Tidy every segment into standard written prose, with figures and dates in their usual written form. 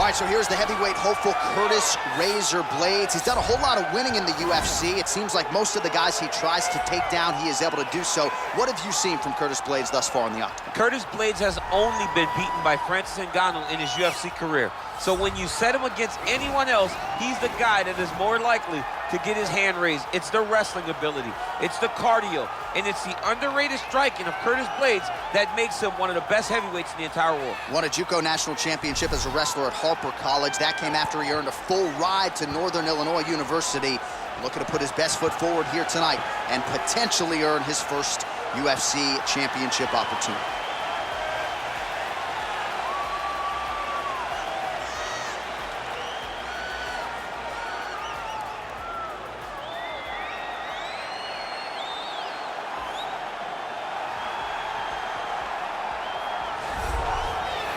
right, so here's the heavyweight hopeful, Curtis "Razor" Blaydes. He's done a whole lot of winning in the UFC. It seems like most of the guys he tries to take down, he is able to do so. What have you seen from Curtis Blaydes thus far in the octagon? Curtis Blaydes has only been beaten by Francis Ngannou in his UFC career. So when you set him against anyone else, he's the guy that is more likely to get his hand raised. It's the wrestling ability, it's the cardio, and it's the underrated striking of Curtis Blaydes that makes him one of the best heavyweights in the entire world. Won a JUCO national championship as a wrestler at Harper College. That came after he earned a full ride to Northern Illinois University. Looking to put his best foot forward here tonight and potentially earn his first UFC championship opportunity.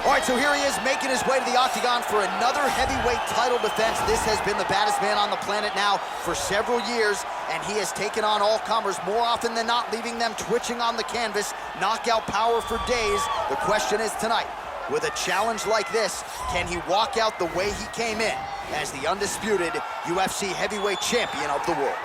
All right, so here he is making his way to the octagon for another heavyweight title defense. This has been the baddest man on the planet now for several years, and he has taken on all comers more often than not, leaving them twitching on the canvas, knockout power for days. The question is tonight, with a challenge like this, can he walk out the way he came in as the undisputed UFC heavyweight champion of the world?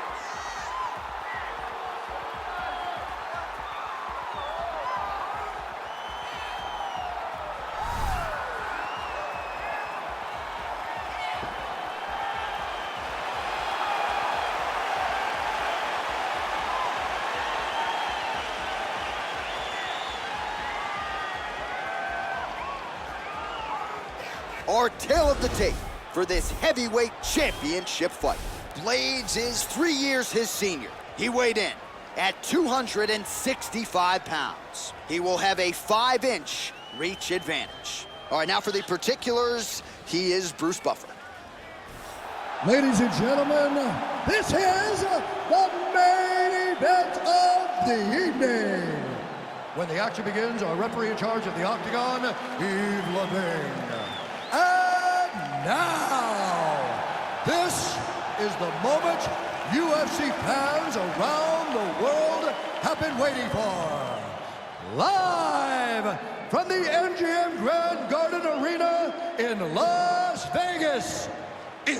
Our tale of the tape for this heavyweight championship fight. Blaydes is 3 years his senior. He weighed in at 265 pounds. He will have a 5-inch reach advantage. All right, now for the particulars, he is Bruce Buffer. Ladies and gentlemen, this is the main event of the evening. When the action begins, our referee in charge of the octagon, Yves Levine. And now, this is the moment UFC fans around the world have been waiting for. Live from the MGM Grand Garden Arena in Las Vegas, it's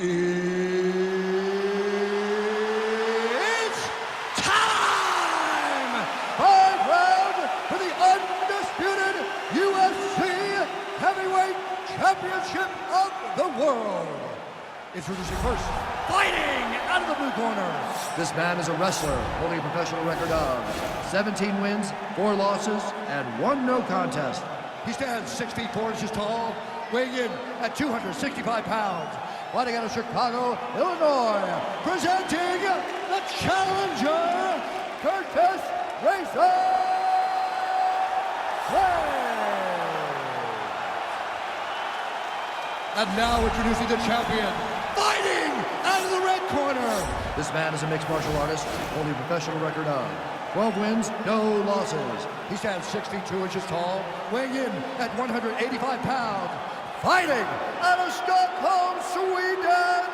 time! 5 rounds for the undisputed UFC Heavyweight Championship of the world. Introducing first, fighting out of the blue corner. This man is a wrestler, holding a professional record of 17 wins, 4 losses, and 1 no contest. He stands 6 feet 4 inches tall, weighing in at 265 pounds. Fighting out of Chicago, Illinois, presenting the challenger, Curtis "Razor" Blaydes. And now introducing the champion, fighting out of the red corner. This man is a mixed martial artist, holding a professional record of 12 wins, no losses. He stands 6 feet 2 inches tall, weighing in at 185 pounds. Fighting out of Stockholm, Sweden,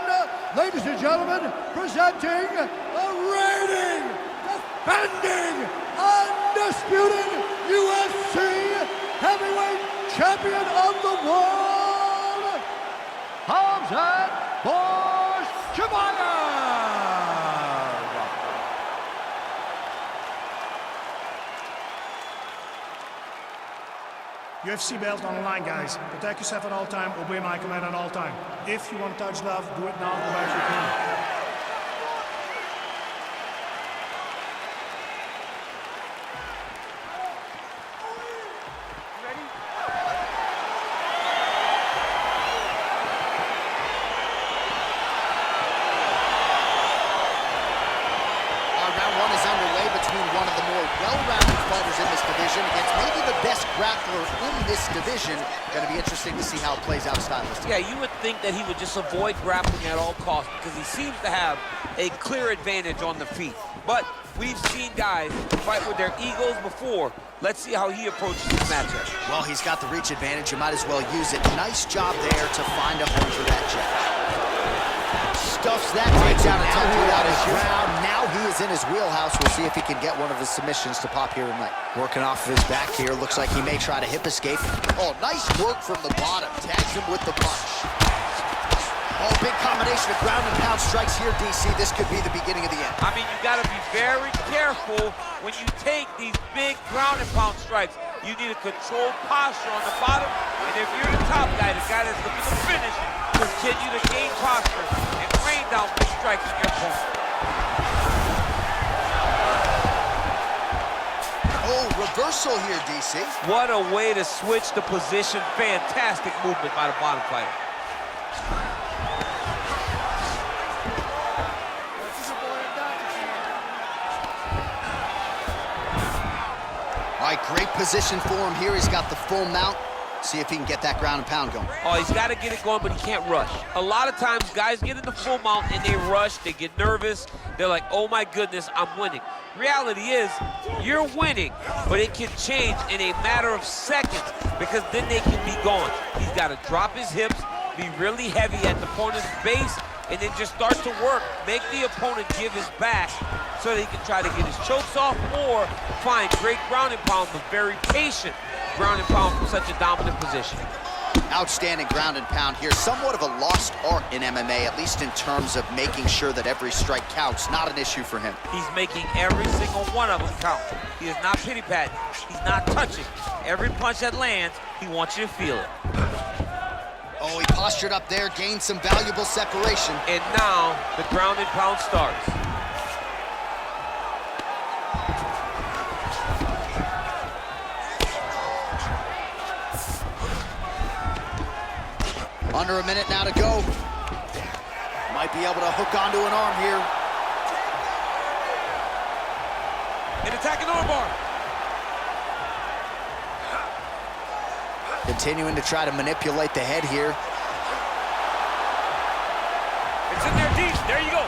ladies and gentlemen, presenting the reigning, defending, undisputed UFC heavyweight champion of the world, Khamzat Chimaev. UFC belt on the line, guys. Protect yourself at all time, obey my command at all time. If you want to touch love, do it now, otherwise you can. Round 1 is underway between one of the more well-rounded fighters in this division against maybe the best grappler in this division. Going to be interesting to see how it plays out stylistically. Yeah, you would think that he would just avoid grappling at all costs because he seems to have a clear advantage on the feet. But we've seen guys fight with their egos before. Let's see how he approaches this matchup. Well, he's got the reach advantage. You might as well use it. Nice job there to find a home for that jab. Stuffs that takedown attempt without his ground. Now he is in his wheelhouse. We'll see if he can get one of his submissions to pop here tonight. Working off of his back here. Looks like he may try to hip escape. Oh, nice work from the bottom. Tags him with the punch. Oh, big combination of ground and pound strikes here, DC. This could be the beginning of the end. I mean, you got to be very careful when you take these big ground and pound strikes. You need a controlled posture on the bottom, and if you're the top guy, the guy that's looking to finish, continue to gain posture and rain down big strikes on your opponent. Oh, reversal here, DC. What a way to switch the position. Fantastic movement by the bottom fighter. All right, great position for him here. He's got the full mount. See if he can get that ground and pound going. Oh, he's got to get it going, but he can't rush. A lot of times, guys get in the full mount and they rush, they get nervous. They're like, oh my goodness, I'm winning. Reality is, you're winning, but it can change in a matter of seconds because then they can be gone. He's got to drop his hips, be really heavy at the opponent's base, and then just start to work. Make the opponent give his back so that he can try to get his chokes off or find great ground and pound, but very patient ground and pound from such a dominant position. Outstanding ground and pound here. Somewhat of a lost art in MMA, at least in terms of making sure that every strike counts. Not an issue for him. He's making every single one of them count. He is not pity-patting. He's not touching. Every punch that lands, he wants you to feel it. Oh, he postured up there, gained some valuable separation. And now, the ground and pound starts. Under a minute now to go. Might be able to hook onto an arm here. An attacking armbar. Continuing to try to manipulate the head here. It's in there deep. There you go.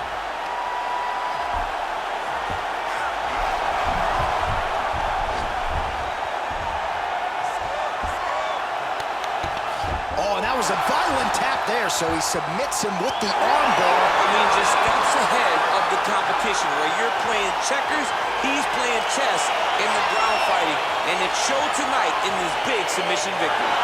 Oh, and that was a violent tap there, so he submits him with the armbar. I mean, just steps ahead of the competition. Where you're playing checkers, he's playing chess in the ground fighting. And it showed tonight in this big submission victory.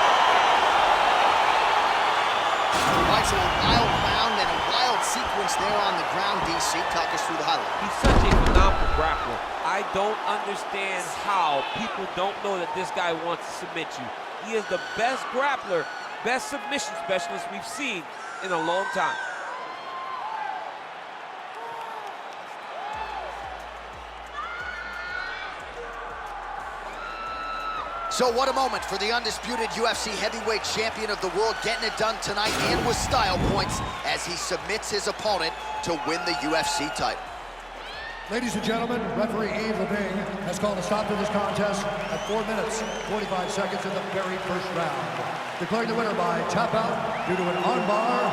Right, so a wild round and a wild sequence there on the ground, DC. Talk us through the highlight. He's such a phenomenal grappler. I don't understand how people don't know that this guy wants to submit you. He is the best grappler, best submission specialist we've seen in a long time. So what a moment for the undisputed UFC heavyweight champion of the world, getting it done tonight and with style points as he submits his opponent to win the UFC title. Ladies and gentlemen, referee Yves Levine has called a stop to this contest at 4 minutes, 45 seconds in the very first round. Declaring the winner by tap out due to an armbar,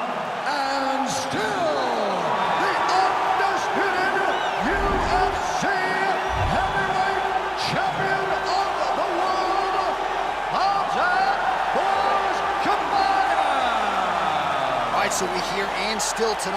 and still the undisputed UFC heavyweight champion of the world, Khamzat Chimaev. All right, so we hear and still tonight.